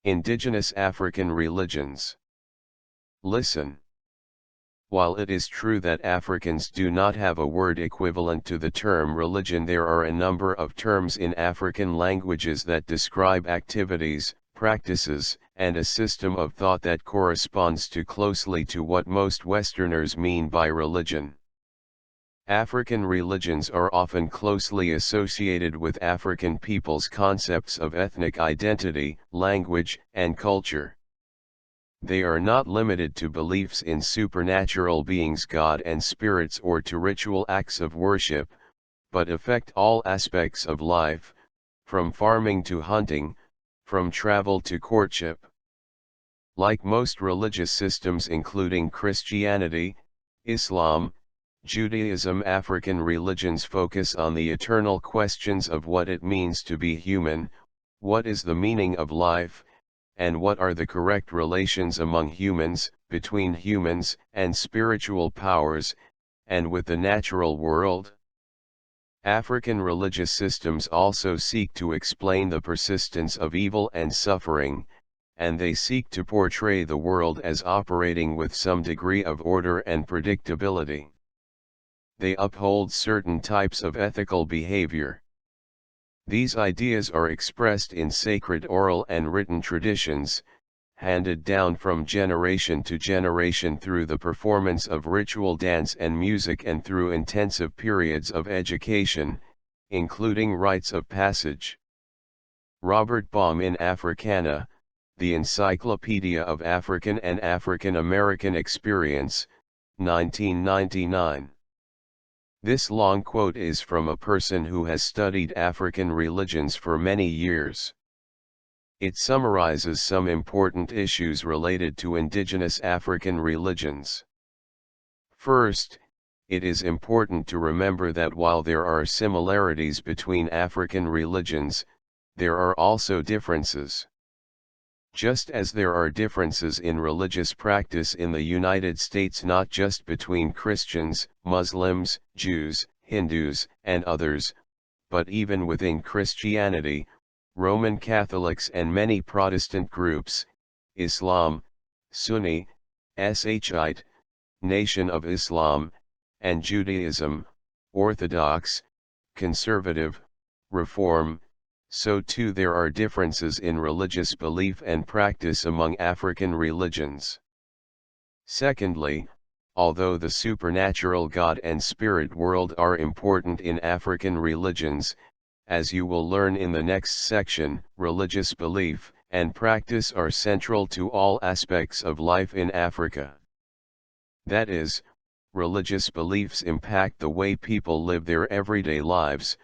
Indigenous African religions. Listen. While it is true that Africans do not have a word equivalent to the term religion, there are a number of terms in African languages that describe activities, practices, and a system of thought that corresponds closely to what most Westerners mean by religion. African religions are often closely associated with African peoples' concepts of ethnic identity, language, and culture. They are not limited to beliefs in supernatural beings, God and spirits, or to ritual acts of worship, but affect all aspects of life, from farming to hunting, from travel to courtship. Like most religious systems including Christianity, Islam, Judaism, African religions focus on the eternal questions of what it means to be human, what is the meaning of life, and what are the correct relations among humans, between humans and spiritual powers, and with the natural world. African religious systems also seek to explain the persistence of evil and suffering, and they seek to portray the world as operating with some degree of order and predictability. They uphold certain types of ethical behavior. These ideas are expressed in sacred oral and written traditions, handed down from generation to generation through the performance of ritual dance and music and through intensive periods of education, including rites of passage. Robert Baum in Africana, The Encyclopedia of African and African American Experience, 1999. This long quote is from a person who has studied African religions for many years. It summarizes some important issues related to indigenous African religions. First, it is important to remember that while there are similarities between African religions, there are also differences. Just as there are differences in religious practice in the United States, not just between Christians, Muslims, Jews, Hindus, and others, but even within Christianity, Roman Catholics and many Protestant groups, Islam, Sunni, Shiite, Nation of Islam, and Judaism, Orthodox, Conservative, Reform, so too there are differences in religious belief and practice among African religions. Secondly, although the supernatural God and spirit world are important in African religions, as you will learn in the next section, religious belief and practice are central to all aspects of life in Africa. That is, religious beliefs impact the way people live their everyday lives,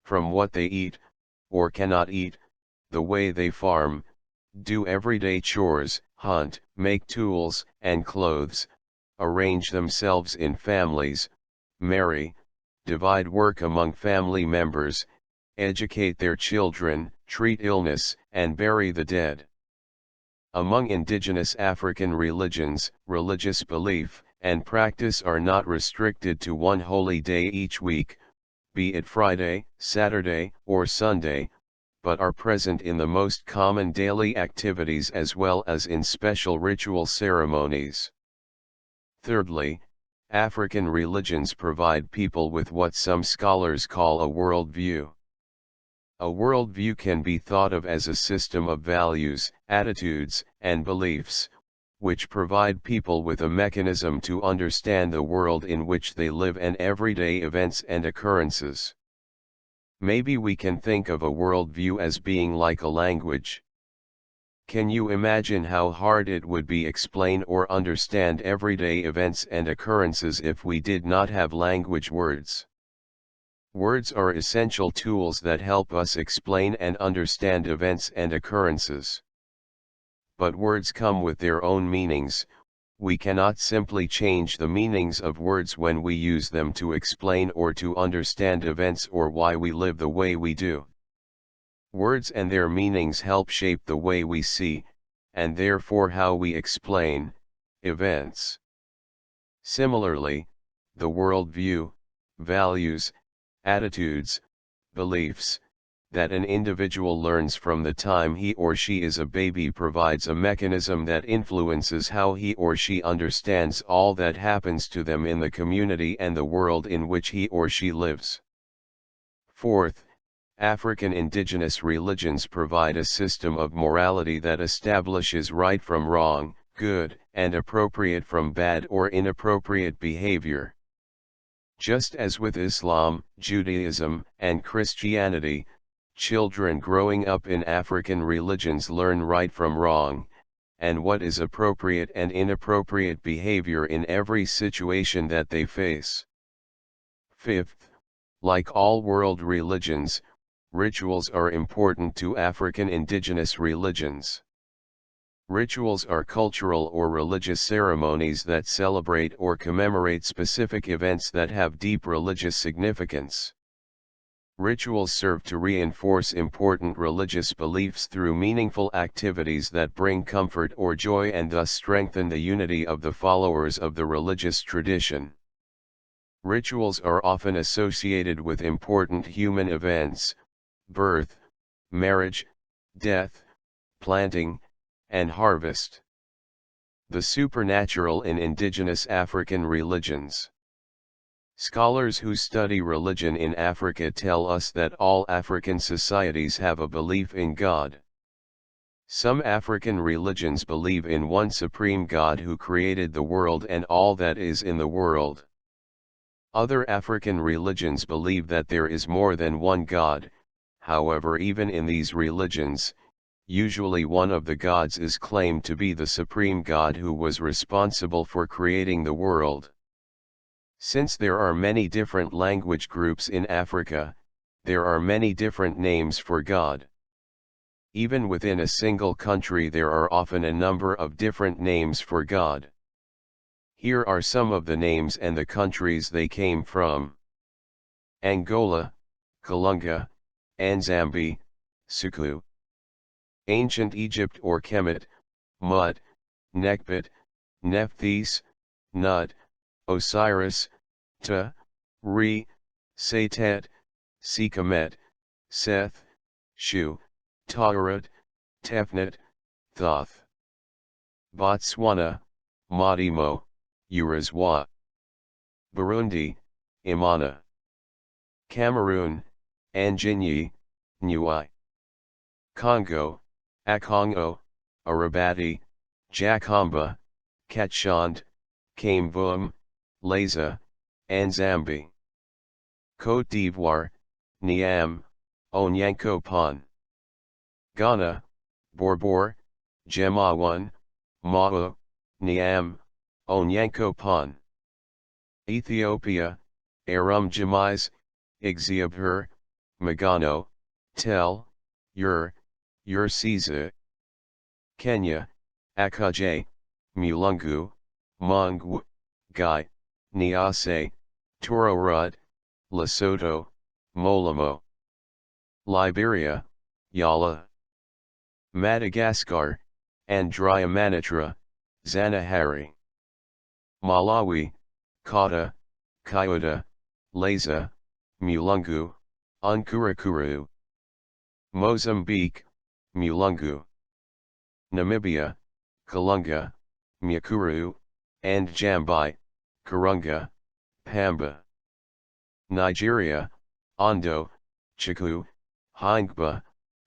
from what they eat, or cannot eat, the way they farm, do everyday chores, hunt, make tools and clothes, arrange themselves in families, marry, divide work among family members, educate their children, treat illness, and bury the dead. Among indigenous African religions, religious belief and practice are not restricted to one holy day each week, be it Friday, Saturday, or Sunday, but are present in the most common daily activities as well as in special ritual ceremonies. Thirdly, African religions provide people with what some scholars call a worldview. A worldview can be thought of as a system of values, attitudes, and beliefs, which provide people with a mechanism to understand the world in which they live and everyday events and occurrences. Maybe we can think of a worldview as being like a language. Can you imagine how hard it would be to explain or understand everyday events and occurrences if we did not have language words? Words are essential tools that help us explain and understand events and occurrences. But words come with their own meanings. We cannot simply change the meanings of words when we use them to explain or to understand events or why we live the way we do. Words and their meanings help shape the way we see, and therefore how we explain, events. Similarly, the worldview, values, attitudes, beliefs, that an individual learns from the time he or she is a baby provides a mechanism that influences how he or she understands all that happens to them in the community and the world in which he or she lives. Fourth, African indigenous religions provide a system of morality that establishes right from wrong, good and appropriate from bad or inappropriate behavior. Just as with Islam, Judaism, and Christianity, children growing up in African religions learn right from wrong, and what is appropriate and inappropriate behavior in every situation that they face. Fifth, like all world religions, rituals are important to African indigenous religions. Rituals are cultural or religious ceremonies that celebrate or commemorate specific events that have deep religious significance. Rituals serve to reinforce important religious beliefs through meaningful activities that bring comfort or joy and thus strengthen the unity of the followers of the religious tradition. Rituals are often associated with important human events: birth, marriage, death, planting, and harvest. The supernatural in indigenous African religions. Scholars who study religion in Africa tell us that all African societies have a belief in God. Some African religions believe in one supreme God who created the world and all that is in the world. Other African religions believe that there is more than one God. However, even in these religions, usually one of the gods is claimed to be the supreme God who was responsible for creating the world. Since there are many different language groups in Africa, there are many different names for God. Even within a single country there are often a number of different names for God. Here are some of the names and the countries they came from: Angola, Kalunga, Nzambi, Suku. Ancient Egypt or Kemet, Mut, Nekbet, Nephthys, Nut, Osiris, Ta, Re, Satet, Sekamet, Seth, Shu, Taharat, Tefnut, Thoth. Botswana, Madimo, Urazwa. Burundi, Imana. Cameroon, Anjinyi, Nyuai. Congo, Akongo, Arabati, Jakamba, Katchand, Kameboom, Laza, Nzambi. Côte d'Ivoire, Niam, Onyanko-Pon. Ghana, Borbor, Jemawan, Mao, Niam, Onyanko-Pon. Ethiopia, Arum Jemize, Ixiabher, Magano, Tel, Ur Siza. Kenya, Akaje, Mulungu, Mungwu, Gai, Niase, Tororud, Lesotho, Molamo. Liberia, Yala. Madagascar, Andriamanitra, Zanahari. Malawi, Kata, Kyoto, Laza, Mulungu, Unkurakuru. Mozambique, Mulungu. Namibia, Kalunga, Mukuru, and Jambai, Karunga, Pamba. Nigeria, Ondo, Chiku, Hingba,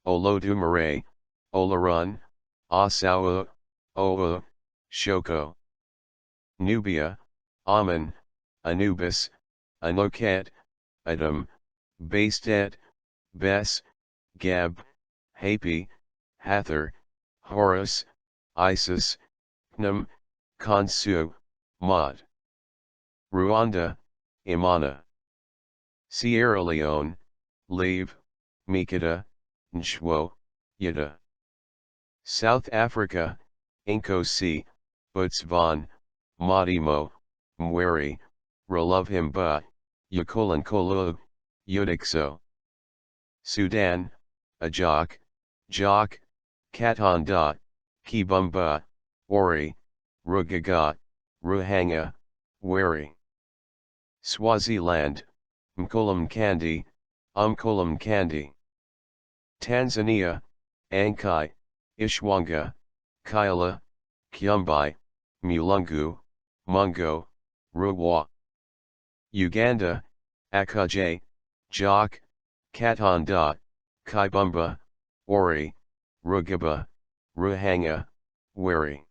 Olodumare, Olarun, Asawa, Oa, Shoko. Nubia, Amun, Anubis, Anoket, Adam, Bastet, Bes, Gab, Hapi, Hathor, Horus, Isis, Pnum, Kansu, Mod. Rwanda, Imana. Sierra Leone, Lave, Mikita, Nshwo, Yada. South Africa, Inkosi, Botswana, Madimo, Mweri, Relovimba, Yakolankolo, Yudikso. Sudan, Ajak, Jok, Katanda, Kibumba, Ori, Rugaga, Ruhanga, Weri. Swaziland, Mkolam Kandi, Umkolam Kandi. Tanzania, Ankai, Ishwanga, Kaila, Kyumbai, Mulungu, Mungo, Ruwa. Uganda, Akuje, Jock, Katanda, Kaibumba, Ori, Rugaba, Ruhanga, Weri.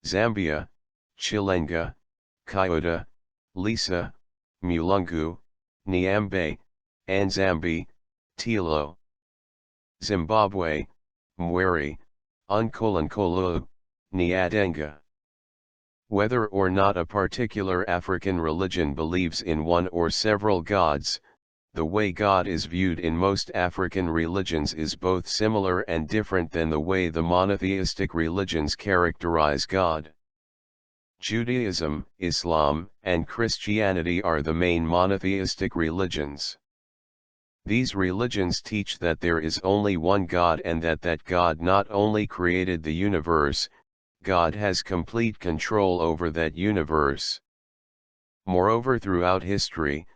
Zambia, Chilenga, Kyoto, Lisa, Mulungu, Niambe, Anzambi, Tilo. Zimbabwe, Mweri, Unkolankolu, Nyadenga. Whether or not a particular African religion believes in one or several gods, the way God is viewed in most African religions is both similar and different than the way the monotheistic religions characterize God. Judaism, Islam, and Christianity are the main monotheistic religions. These religions teach that there is only one God and that God not only created the universe, God has complete control over that universe. Moreover, throughout history,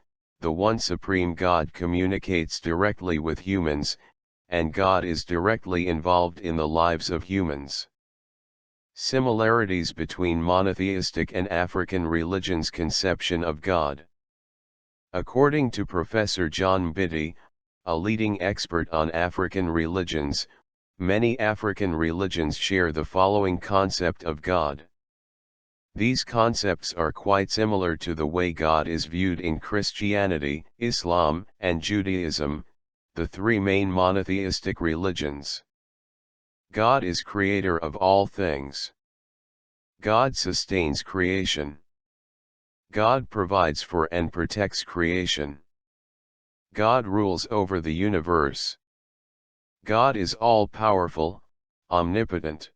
the one supreme God communicates directly with humans, and God is directly involved in the lives of humans. Similarities between monotheistic and African religions' conception of God. According to Professor John Mbiti, a leading expert on African religions, many African religions share the following concept of God. These concepts are quite similar to the way God is viewed in Christianity, Islam, and Judaism, the three main monotheistic religions. God is creator of all things. God sustains creation. God provides for and protects creation. God rules over the universe. God is all-powerful, omnipotent.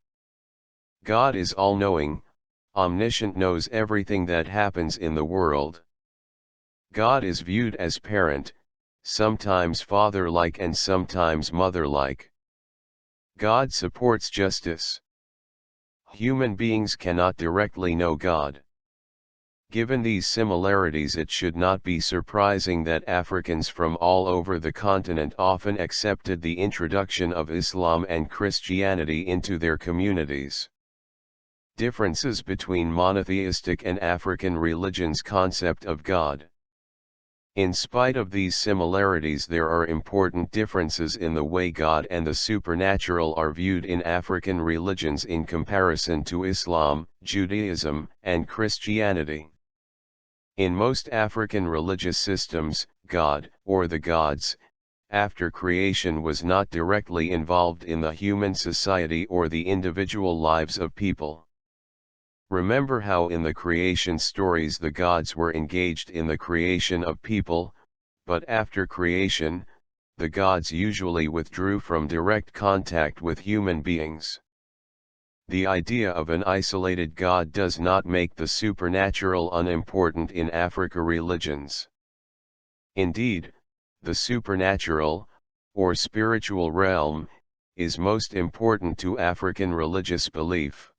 God is all-knowing, omniscient, knows everything that happens in the world. God is viewed as parent, sometimes father-like and sometimes mother-like. God supports justice. Human beings cannot directly know God. Given these similarities, it should not be surprising that Africans from all over the continent often accepted the introduction of Islam and Christianity into their communities. Differences between monotheistic and African religions' concept of God. In spite of these similarities, there are important differences in the way God and the supernatural are viewed in African religions in comparison to Islam, Judaism, and Christianity. In most African religious systems, God, or the gods, after creation was not directly involved in the human society or the individual lives of people. Remember how in the creation stories the gods were engaged in the creation of people, but after creation, the gods usually withdrew from direct contact with human beings. The idea of an isolated God does not make the supernatural unimportant in African religions. Indeed, the supernatural, or spiritual realm, is most important to African religious belief.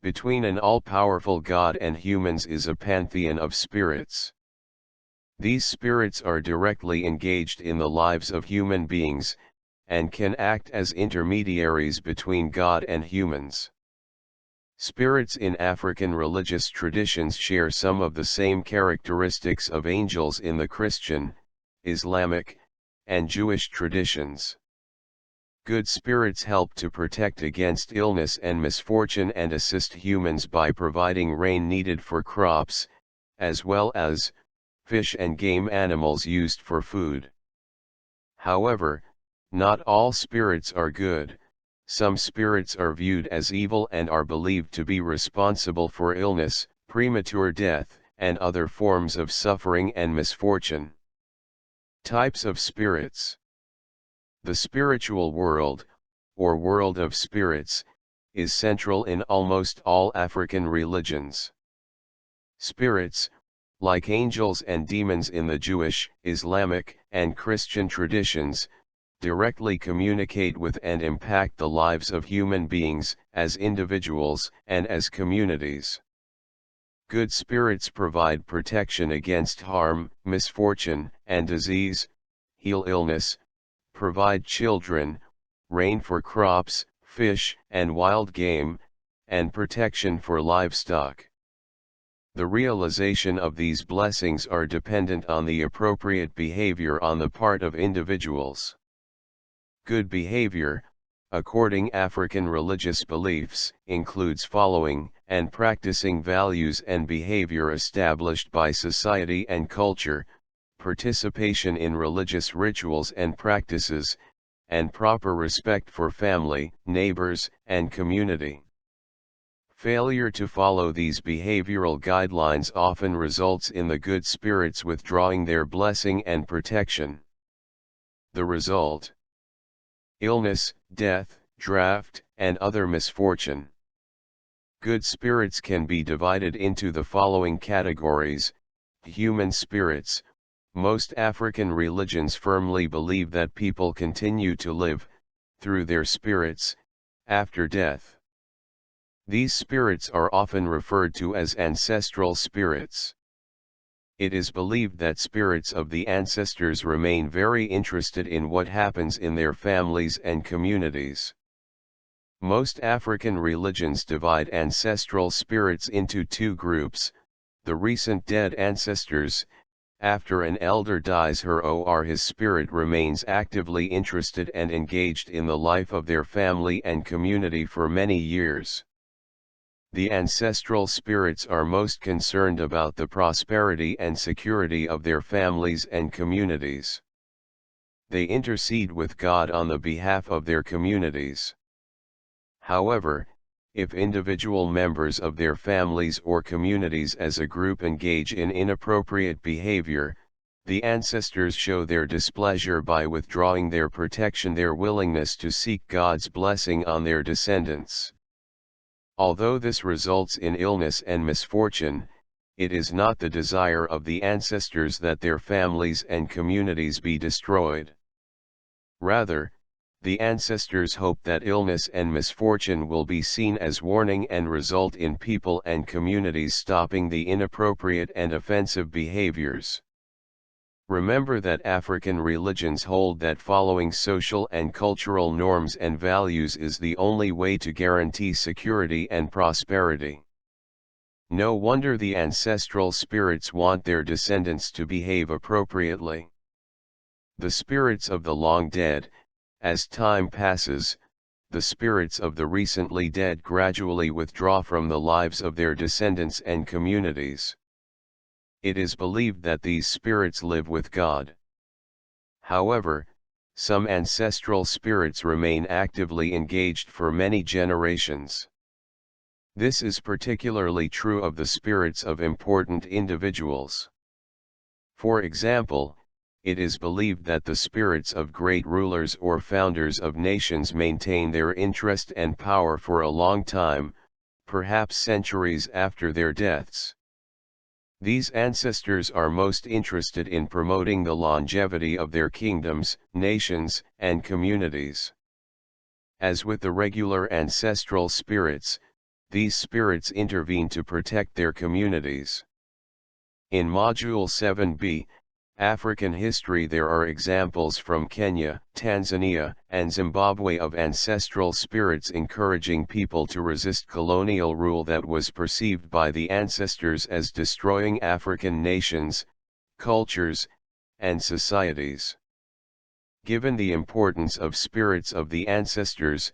Between an all-powerful God and humans is a pantheon of spirits. These spirits are directly engaged in the lives of human beings, and can act as intermediaries between God and humans. Spirits in African religious traditions share some of the same characteristics of angels in the Christian, Islamic, and Jewish traditions. Good spirits help to protect against illness and misfortune and assist humans by providing rain needed for crops, as well as fish and game animals used for food. However, not all spirits are good. Some spirits are viewed as evil and are believed to be responsible for illness, premature death, and other forms of suffering and misfortune. Types of spirits. The spiritual world, or world of spirits, is central in almost all African religions. Spirits, like angels and demons in the Jewish, Islamic, and Christian traditions, directly communicate with and impact the lives of human beings, as individuals and as communities. Good spirits provide protection against harm, misfortune, and disease, heal illness, provide children, rain for crops, fish and wild game, and protection for livestock. The realization of these blessings are dependent on the appropriate behavior on the part of individuals. Good behavior, according African religious beliefs, includes following and practicing values and behavior established by society and culture, participation in religious rituals and practices, and proper respect for family, neighbors, and community. Failure to follow these behavioral guidelines often results in the good spirits withdrawing their blessing and protection. The result: illness, death, drought, and other misfortune. Good spirits can be divided into the following categories. Human spirits. Most African religions firmly believe that people continue to live, through their spirits, after death. These spirits are often referred to as ancestral spirits. It is believed that spirits of the ancestors remain very interested in what happens in their families and communities. Most African religions divide ancestral spirits into two groups: the recent dead ancestors. After an elder dies, her or his spirit remains actively interested and engaged in the life of their family and community for many years. The ancestral spirits are most concerned about the prosperity and security of their families and communities. They intercede with God on the behalf of their communities. However, if individual members of their families or communities as a group engage in inappropriate behavior, the ancestors show their displeasure by withdrawing their protection, their willingness to seek God's blessing on their descendants. Although this results in illness and misfortune, it is not the desire of the ancestors that their families and communities be destroyed. Rather, the ancestors hope that illness and misfortune will be seen as warning and result in people and communities stopping the inappropriate and offensive behaviors. Remember that African religions hold that following social and cultural norms and values is the only way to guarantee security and prosperity. No wonder the ancestral spirits want their descendants to behave appropriately. The spirits of the long dead. As time passes, the spirits of the recently dead gradually withdraw from the lives of their descendants and communities. It is believed that these spirits live with God. However, some ancestral spirits remain actively engaged for many generations. This is particularly true of the spirits of important individuals. For example, it is believed that the spirits of great rulers or founders of nations maintain their interest and power for a long time, perhaps centuries after their deaths. These ancestors are most interested in promoting the longevity of their kingdoms, nations, and communities. As with the regular ancestral spirits, these spirits intervene to protect their communities. In Module 7b, African history, there are examples from Kenya, Tanzania, and Zimbabwe of ancestral spirits encouraging people to resist colonial rule that was perceived by the ancestors as destroying African nations, cultures, and societies. Given the importance of spirits of the ancestors,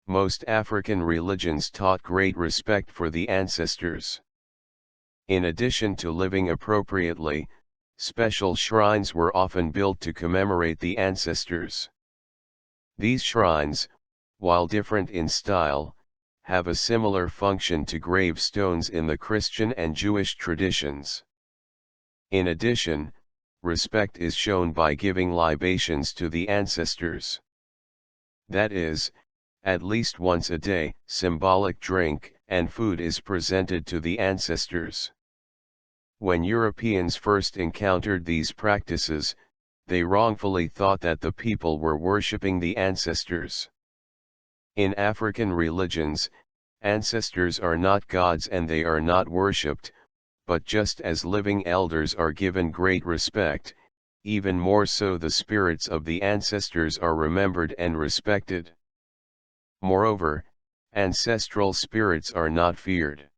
most African religions taught great respect for the ancestors. In addition to living appropriately, special shrines were often built to commemorate the ancestors. These shrines, while different in style, have a similar function to gravestones in the Christian and Jewish traditions. In addition, respect is shown by giving libations to the ancestors. That is, at least once a day, symbolic drink and food is presented to the ancestors. When Europeans first encountered these practices, they wrongfully thought that the people were worshipping the ancestors. In African religions, ancestors are not gods and they are not worshipped, but just as living elders are given great respect, even more so the spirits of the ancestors are remembered and respected. Moreover, ancestral spirits are not feared.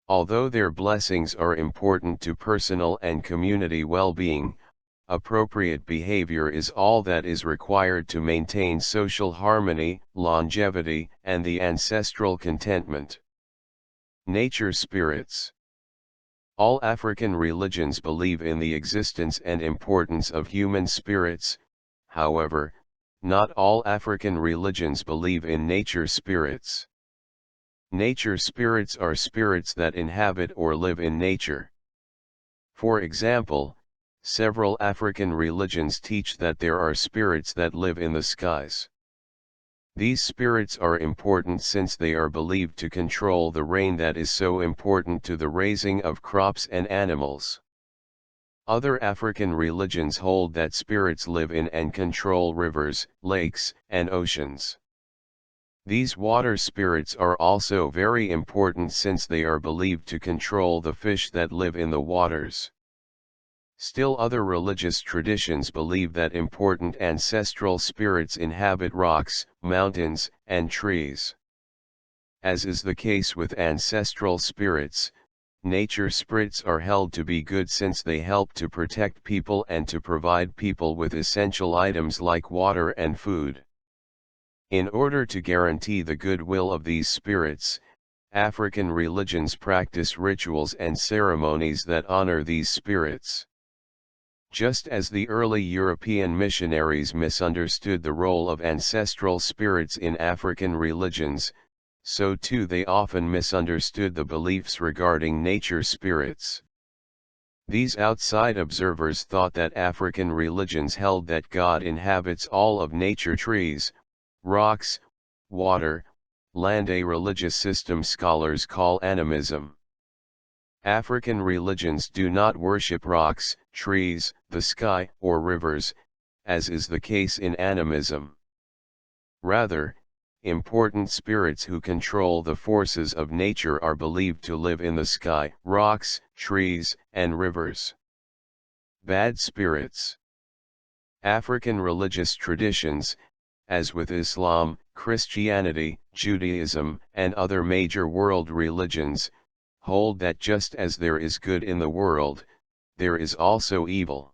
Although their blessings are important to personal and community well-being, appropriate behavior is all that is required to maintain social harmony, longevity, and the ancestral contentment. Nature spirits. All African religions believe in the existence and importance of human spirits. However, not all African religions believe in nature spirits. Nature spirits are spirits that inhabit or live in nature. For example, several African religions teach that there are spirits that live in the skies. These spirits are important since they are believed to control the rain that is so important to the raising of crops and animals. Other African religions hold that spirits live in and control rivers, lakes, and oceans. These water spirits are also very important since they are believed to control the fish that live in the waters. Still, other religious traditions believe that important ancestral spirits inhabit rocks, mountains, and trees. As is the case with ancestral spirits, nature spirits are held to be good since they help to protect people and to provide people with essential items like water and food. In order to guarantee the goodwill of these spirits, African religions practice rituals and ceremonies that honor these spirits. Just as the early European missionaries misunderstood the role of ancestral spirits in African religions, so too they often misunderstood the beliefs regarding nature spirits. These outside observers thought that African religions held that God inhabits all of nature: trees, rocks, water, land. A religious system scholars call animism. African religions do not worship rocks, trees, the sky, or rivers, as is the case in animism. Rather, important spirits who control the forces of nature are believed to live in the sky, rocks, trees, and rivers. Bad spirits. African religious traditions, as with Islam, Christianity, Judaism, and other major world religions, hold that just as there is good in the world, there is also evil.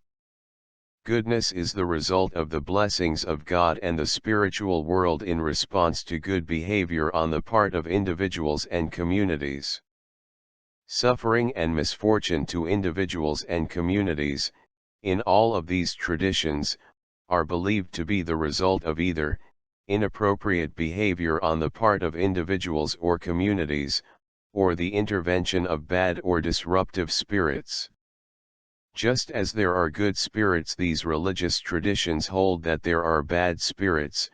Goodness is the result of the blessings of God and the spiritual world in response to good behavior on the part of individuals and communities. Suffering and misfortune to individuals and communities, in all of these traditions, are believed to be the result of either inappropriate behavior on the part of individuals or communities, or the intervention of bad or disruptive spirits. Just as there are good spirits, these religious traditions hold that there are bad spirits,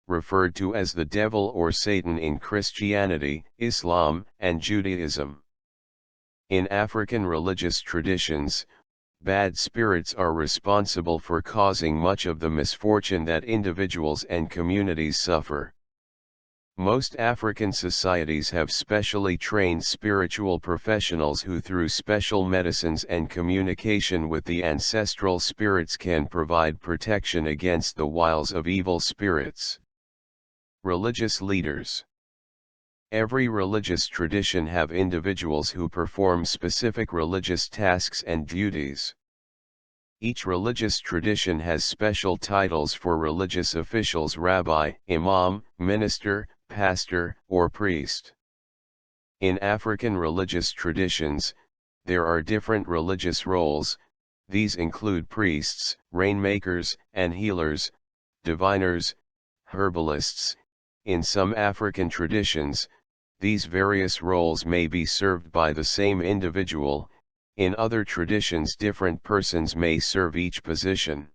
referred to as the devil or Satan in Christianity, Islam, and Judaism. In African religious traditions, bad spirits are responsible for causing much of the misfortune that individuals and communities suffer. Most African societies have specially trained spiritual professionals who, through special medicines and communication with the ancestral spirits, can provide protection against the wiles of evil spirits. Religious leaders. Every religious tradition have individuals who perform specific religious tasks and duties. Each religious tradition has special titles for religious officials: rabbi, imam, minister, pastor, or priest. In African religious traditions, there are different religious roles. These include priests, rainmakers, and healers, diviners, herbalists. In some African traditions, these various roles may be served by the same individual. In other traditions, different persons may serve each position.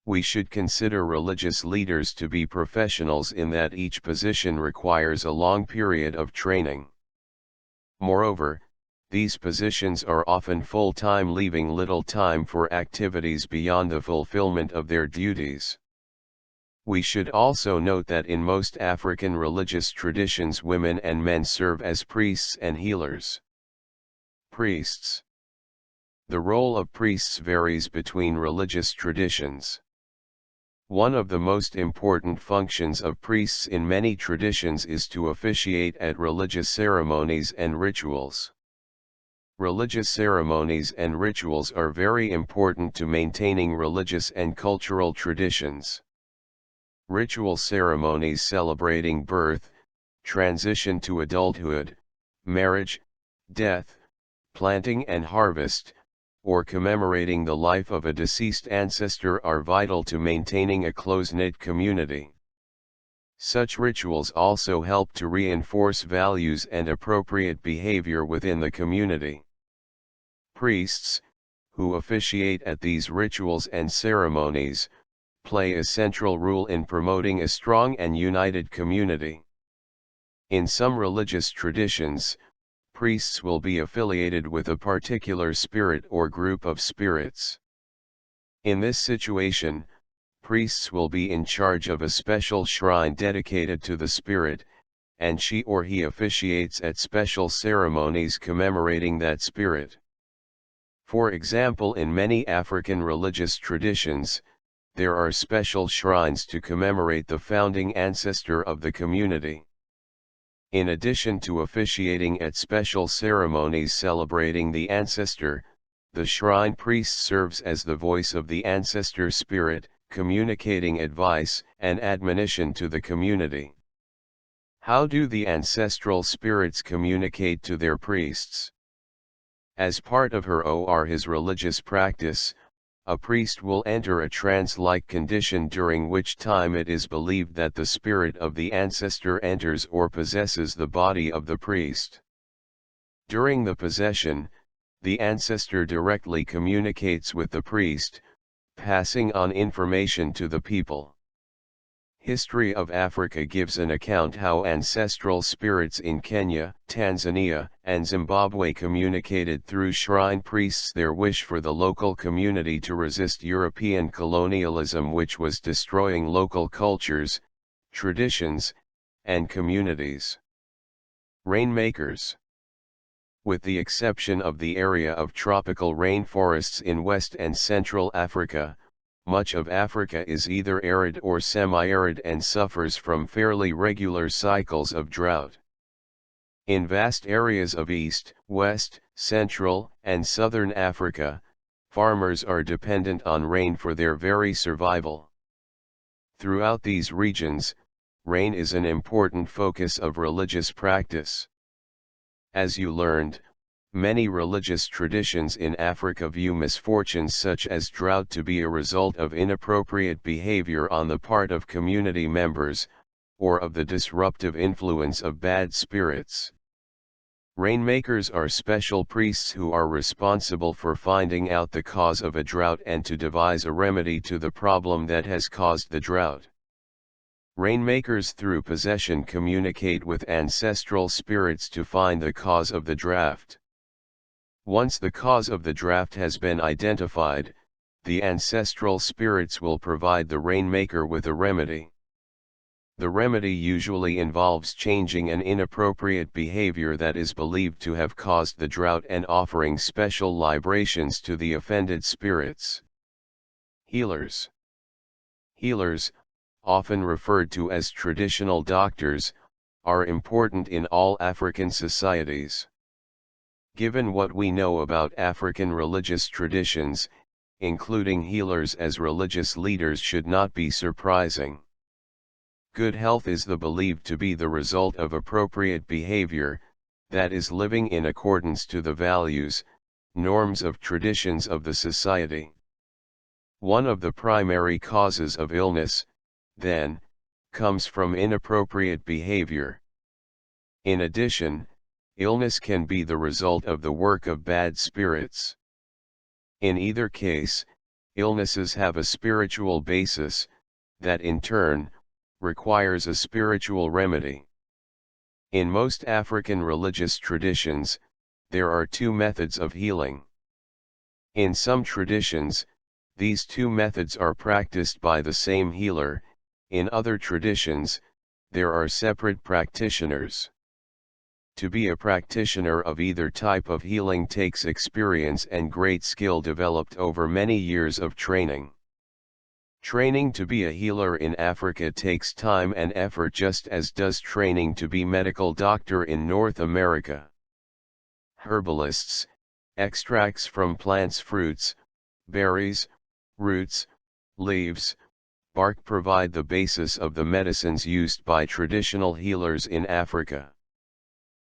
We should consider religious leaders to be professionals in that each position requires a long period of training. Moreover, these positions are often full-time, leaving little time for activities beyond the fulfillment of their duties. We should also note that in most African religious traditions, women and men serve as priests and healers. Priests. The role of priests varies between religious traditions. One of the most important functions of priests in many traditions is to officiate at religious ceremonies and rituals. Religious ceremonies and rituals are very important to maintaining religious and cultural traditions. Ritual ceremonies celebrating birth, transition to adulthood, marriage, death, planting and harvest, or commemorating the life of a deceased ancestor are vital to maintaining a close-knit community. Such rituals also help to reinforce values and appropriate behavior within the community. Priests, who officiate at these rituals and ceremonies, play a central role in promoting a strong and united community. In some religious traditions, priests will be affiliated with a particular spirit or group of spirits. In this situation, priests will be in charge of a special shrine dedicated to the spirit, and she or he officiates at special ceremonies commemorating that spirit. For example, in many African religious traditions, there are special shrines to commemorate the founding ancestor of the community. In addition to officiating at special ceremonies celebrating the ancestor, the shrine priest serves as the voice of the ancestor spirit, communicating advice and admonition to the community. How do the ancestral spirits communicate to their priests? As part of her or his religious practice, a priest will enter a trance-like condition during which time it is believed that the spirit of the ancestor enters or possesses the body of the priest. During the possession, the ancestor directly communicates with the priest, passing on information to the people. History of Africa gives an account how ancestral spirits in Kenya, Tanzania, and Zimbabwe communicated through shrine priests their wish for the local community to resist European colonialism, which was destroying local cultures, traditions, and communities. Rainmakers. With the exception of the area of tropical rainforests in West and Central Africa, much of Africa is either arid or semi-arid and suffers from fairly regular cycles of drought. In vast areas of East, West, Central, and Southern Africa, farmers are dependent on rain for their very survival. Throughout these regions, rain is an important focus of religious practice. As you learned, many religious traditions in Africa view misfortunes such as drought to be a result of inappropriate behavior on the part of community members, or of the disruptive influence of bad spirits. Rainmakers are special priests who are responsible for finding out the cause of a drought and to devise a remedy to the problem that has caused the drought. Rainmakers through possession communicate with ancestral spirits to find the cause of the drought. Once the cause of the drought has been identified, the ancestral spirits will provide the rainmaker with a remedy. The remedy usually involves changing an inappropriate behavior that is believed to have caused the drought and offering special libations to the offended spirits. Healers. Healers, often referred to as traditional doctors, are important in all African societies. Given what we know about African religious traditions, including healers as religious leaders should not be surprising. Good health is believed to be the result of appropriate behavior, that is living in accordance to the values, norms of traditions of the society. One of the primary causes of illness, then, comes from inappropriate behavior. In addition, illness can be the result of the work of bad spirits. In either case, illnesses have a spiritual basis, that in turn, requires a spiritual remedy. In most African religious traditions, there are two methods of healing. In some traditions, these two methods are practiced by the same healer. In other traditions, there are separate practitioners. To be a practitioner of either type of healing takes experience and great skill developed over many years of training. Training to be a healer in Africa takes time and effort just as does training to be medical doctor in North America. Herbalists, extracts from plants, fruits, berries, roots, leaves, bark provide the basis of the medicines used by traditional healers in Africa.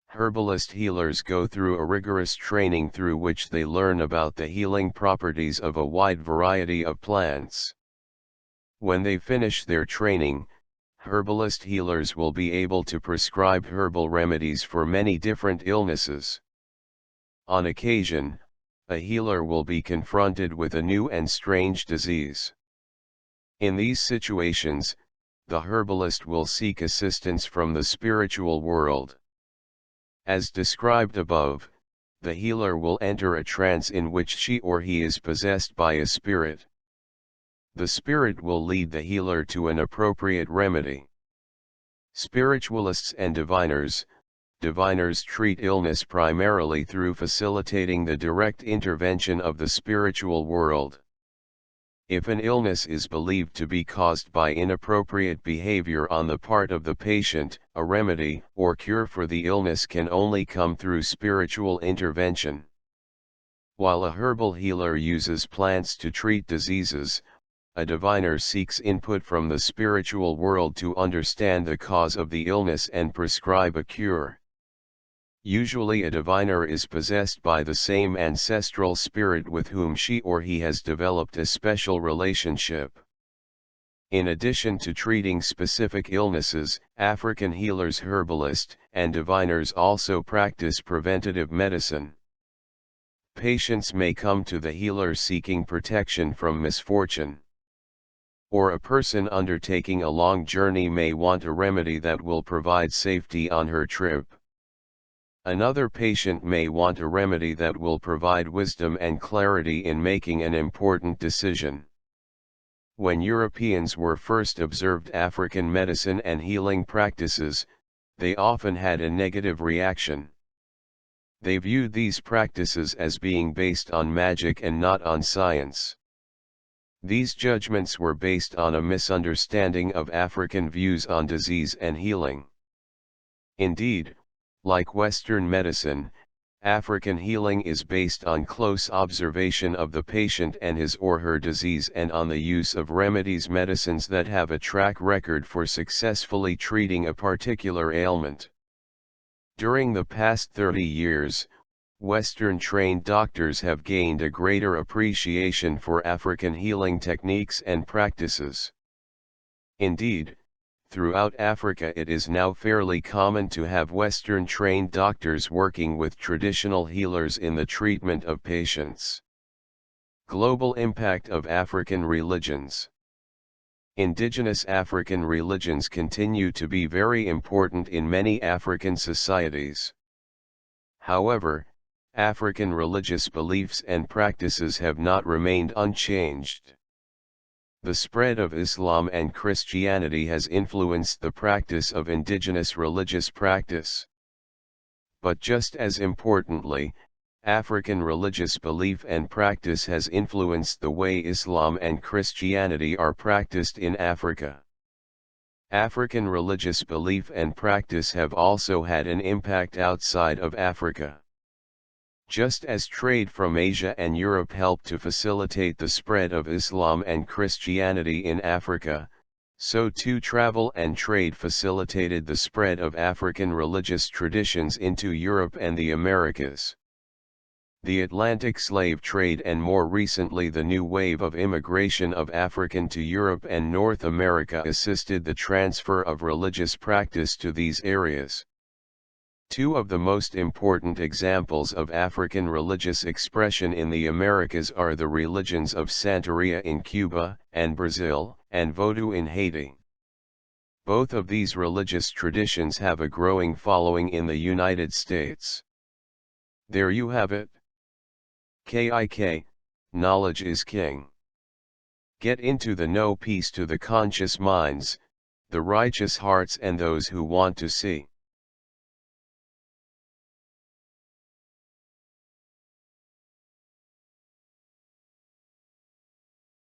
Herbalist healers go through a rigorous training through which they learn about the healing properties of a wide variety of plants. When they finish their training, herbalist healers will be able to prescribe herbal remedies for many different illnesses. On occasion, a healer will be confronted with a new and strange disease. In these situations, the herbalist will seek assistance from the spiritual world. As described above, the healer will enter a trance in which she or he is possessed by a spirit. The spirit will lead the healer to an appropriate remedy. Spiritualists and diviners treat illness primarily through facilitating the direct intervention of the spiritual world. If an illness is believed to be caused by inappropriate behavior on the part of the patient, a remedy or cure for the illness can only come through spiritual intervention. While a herbal healer uses plants to treat diseases, a diviner seeks input from the spiritual world to understand the cause of the illness and prescribe a cure. Usually a diviner is possessed by the same ancestral spirit with whom she or he has developed a special relationship. In addition to treating specific illnesses, African healers, herbalists, and diviners also practice preventative medicine. Patients may come to the healer seeking protection from misfortune. Or a person undertaking a long journey may want a remedy that will provide safety on her trip. Another patient may want a remedy that will provide wisdom and clarity in making an important decision. When Europeans were first observed African medicine and healing practices, they often had a negative reaction. They viewed these practices as being based on magic and not on science. These judgments were based on a misunderstanding of African views on disease and healing. Indeed, like Western medicine, African healing is based on close observation of the patient and his or her disease and on the use of remedies, medicines that have a track record for successfully treating a particular ailment. During the past 30 years, Western-trained doctors have gained a greater appreciation for African healing techniques and practices. Indeed, throughout Africa it is now fairly common to have Western-trained doctors working with traditional healers in the treatment of patients. Global impact of African religions. Indigenous African religions continue to be very important in many African societies. However, African religious beliefs and practices have not remained unchanged. The spread of Islam and Christianity has influenced the practice of indigenous religious practice. But just as importantly, African religious belief and practice has influenced the way Islam and Christianity are practiced in Africa. African religious belief and practice have also had an impact outside of Africa. Just as trade from Asia and Europe helped to facilitate the spread of Islam and Christianity in Africa, so too travel and trade facilitated the spread of African religious traditions into Europe and the Americas. The Atlantic slave trade and more recently the new wave of immigration of African to Europe and North America assisted the transfer of religious practice to these areas. Two of the most important examples of African religious expression in the Americas are the religions of Santeria in Cuba and Brazil, and Voodoo in Haiti. Both of these religious traditions have a growing following in the United States. There you have it. K.I.K, knowledge is king. Get into the know. Peace to the conscious minds, the righteous hearts and those who want to see.